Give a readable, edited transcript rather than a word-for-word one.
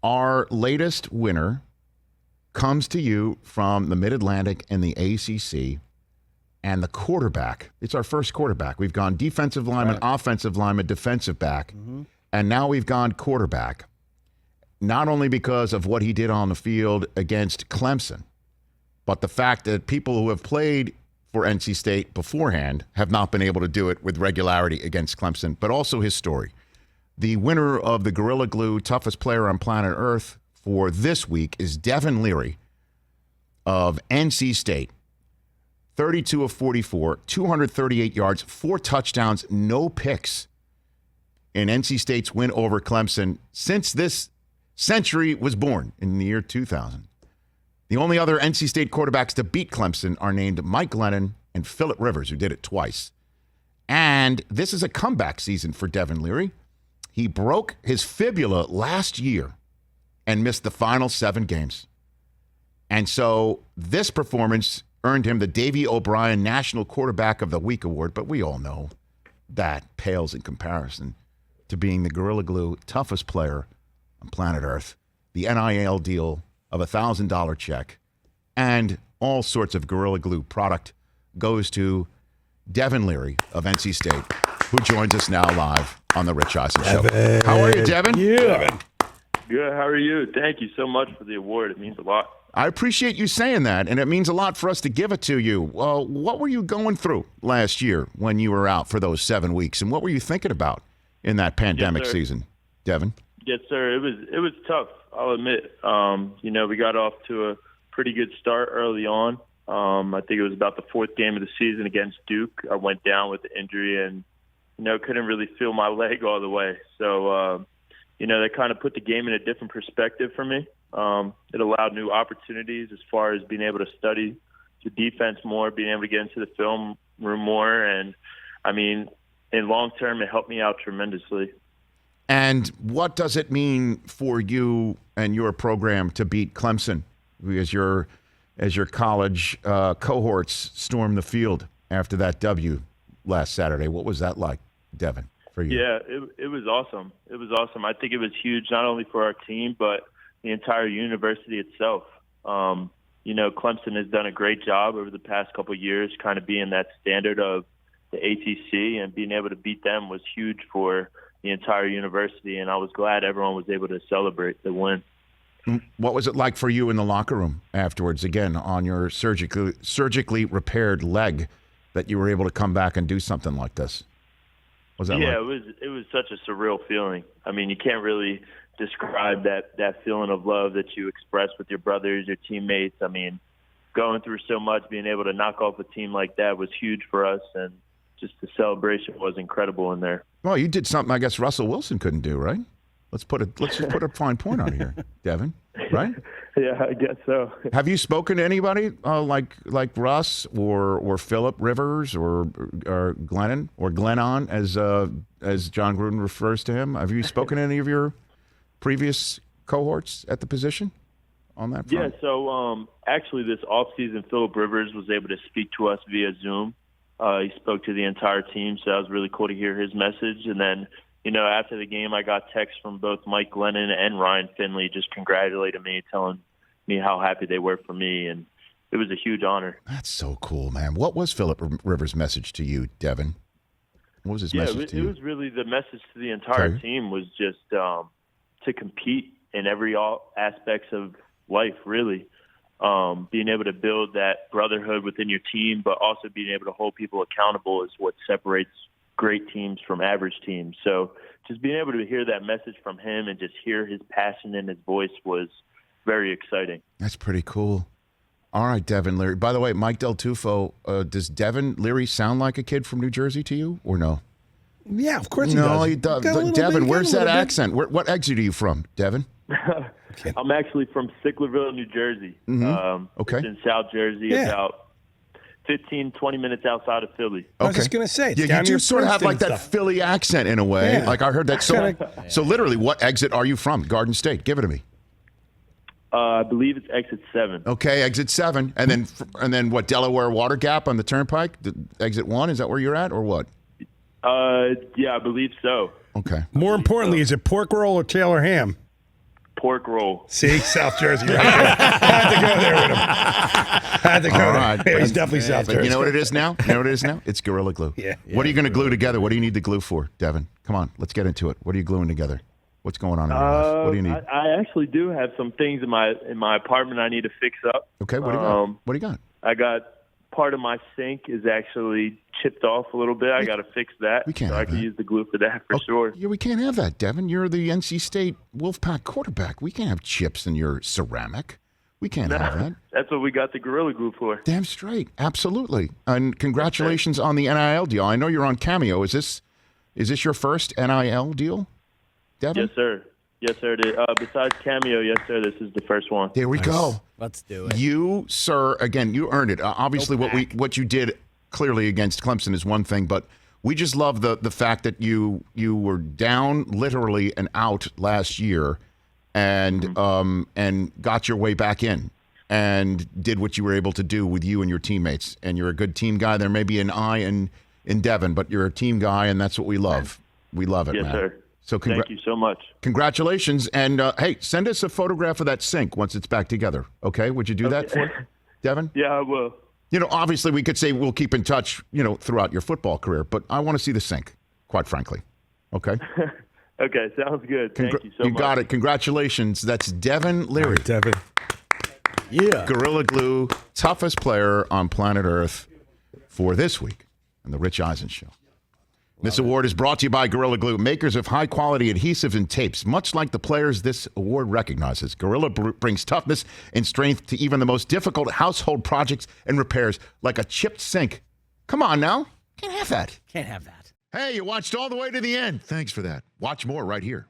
Our latest winner comes to you from the Mid-Atlantic and the ACC, and the quarterback. It's our first quarterback. We've gone defensive lineman, offensive lineman, defensive back, and now we've gone quarterback, not only because of what he did on the field against Clemson, but the fact that people who have played for NC State beforehand have not been able to do it with regularity against Clemson, but also his story. The winner of the Gorilla Glue Toughest Player on Planet Earth for this week is Devin Leary of NC State. 32 of 44, 238 yards, 4 touchdowns, no picks in NC State's win over Clemson since this century was born in the year 2000. The only other NC State quarterbacks to beat Clemson are named Mike Glennon and Phillip Rivers, who did it twice. And this is a comeback season for Devin Leary. He broke his fibula last year and missed the final 7 games. And so this performance earned him the Davey O'Brien National Quarterback of the Week award, but we all know that pales in comparison to being the Gorilla Glue toughest player on planet Earth, the NIL deal of a $1,000 check, and all sorts of Gorilla Glue product goes to Devin Leary of NC State, who joins us now live on the Rich Eisen Show. How are you, Devin? Yeah. Good. How are you? Thank you so much for the award. It means a lot. I appreciate you saying that, and it means a lot for us to give it to you. What were you going through last year when you were out for those 7 weeks, and what were you thinking about in that pandemic season, Devin? Yes, sir. It was tough, I'll admit. We got off to a pretty good start early on. I think it was about the 4th game of the season against Duke. I went down with the injury and, couldn't really feel my leg all the way. So, that kind of put the game in a different perspective for me. It allowed new opportunities as far as being able to study the defense more, being able to get into the film room more. And, in long term, it helped me out tremendously. And what does it mean for you and your program to beat Clemson as your college cohorts storm the field after that W last Saturday? What was that like, Devin, for you? Yeah, it was awesome. It was awesome. I think it was huge not only for our team, but the entire university itself. Clemson has done a great job over the past couple of years kind of being that standard of the ACC, and being able to beat them was huge for the entire university, and I was glad everyone was able to celebrate the win. What was it like for you in the locker room afterwards, again, on your surgically repaired leg, that you were able to come back and do something like this? What was that like? It was such a surreal feeling. You can't really describe that feeling of love that you express with your brothers, your teammates. Going through so much, being able to knock off a team like that was huge for us, and just the celebration was incredible in there. Well, you did something I guess Russell Wilson couldn't do, right? Let's just put a fine point on it here, Devin. Right? Yeah, I guess so. Have you spoken to anybody like Russ or Phillip Rivers or Glennon or Glennon as John Gruden refers to him? Have you spoken to any of your previous cohorts at the position on that front? Yeah. So actually, this offseason, Phillip Rivers was able to speak to us via Zoom. He spoke to the entire team, so that was really cool to hear his message. And then, after the game, I got texts from both Mike Glennon and Ryan Finley just congratulating me, telling me how happy they were for me, and it was a huge honor. That's so cool, man. What was Phillip Rivers' message to you, Devin? What was his message to you? It was really the message to the entire team was just to compete in every aspects of life, really. Being able to build that brotherhood within your team, but also being able to hold people accountable is what separates great teams from average teams. So just being able to hear that message from him and just hear his passion in his voice was very exciting. That's pretty cool. All right, Devin Leary. By the way, Mike Del Tufo, does Devin Leary sound like a kid from New Jersey to you, or no? Yeah, of course he does. No, he does. Devin, where's that accent? What exit are you from, Devin? I'm actually from Sicklerville, New Jersey. Mm-hmm. Okay. It's in South Jersey, about 15, 20 minutes outside of Philly. Okay. I was just going to say, you do sort of have like that Philly accent in a way. Yeah. Like I heard that. So literally, what exit are you from? Garden State. Give it to me. I believe it's exit 7. Okay, exit 7. And then what, Delaware Water Gap on the Turnpike? Exit 1, is that where you're at, or what? Yeah, I believe so. Okay. More importantly, is it pork roll or Taylor ham? pork roll. See, South Jersey right there. Had to go there with him. Had to go All there. right. Yeah, he's definitely South But Jersey. you know what it is now? You know what it is now? It's Gorilla Glue. Yeah. What are you going to glue together? What do you need the glue for, Devin? Come on, let's get into it. What are you gluing together? What's going on in your life? What do you need? I actually do have some things in my apartment I need to fix up. Okay, what do you got? What do you got? I got part of my sink is actually chipped off a little bit. I got to fix that. We can't so have I can that. use the glue for that for sure. Yeah, we can't have that, Devin. You're the NC State Wolfpack quarterback. We can't have chips in your ceramic. We can't have that. That's what we got the Gorilla Glue for. Damn straight. Absolutely. And congratulations on the NIL deal. I know you're on Cameo. Is this your first NIL deal, Devin? Yes, sir. Yes, sir. Besides Cameo, yes, sir. This is the first one. There we go. Let's do it. You, sir, again, you earned it. Obviously, what you did clearly against Clemson is one thing, but we just love the fact that you were down literally and out last year, and got your way back in and did what you were able to do with you and your teammates. And you're a good team guy. There may be an I in Devin, but you're a team guy, and that's what we love. We love it, Yes, man. sir. So Thank you so much. Congratulations. And, hey, send us a photograph of that sink once it's back together, okay? Would you do that for Devin? Yeah, I will. You know, obviously we could say we'll keep in touch, throughout your football career, but I want to see the sink, quite frankly. Okay? Okay, sounds good. Thank you so much. You got it. Congratulations. That's Devin Leary. Devin. Yeah. Gorilla Glue, toughest player on planet Earth for this week on the Rich Eisen Show. This award is brought to you by Gorilla Glue, makers of high-quality adhesives and tapes. Much like the players this award recognizes, Gorilla brings toughness and strength to even the most difficult household projects and repairs, like a chipped sink. Come on now. Can't have that. Can't have that. Hey, you watched all the way to the end. Thanks for that. Watch more right here.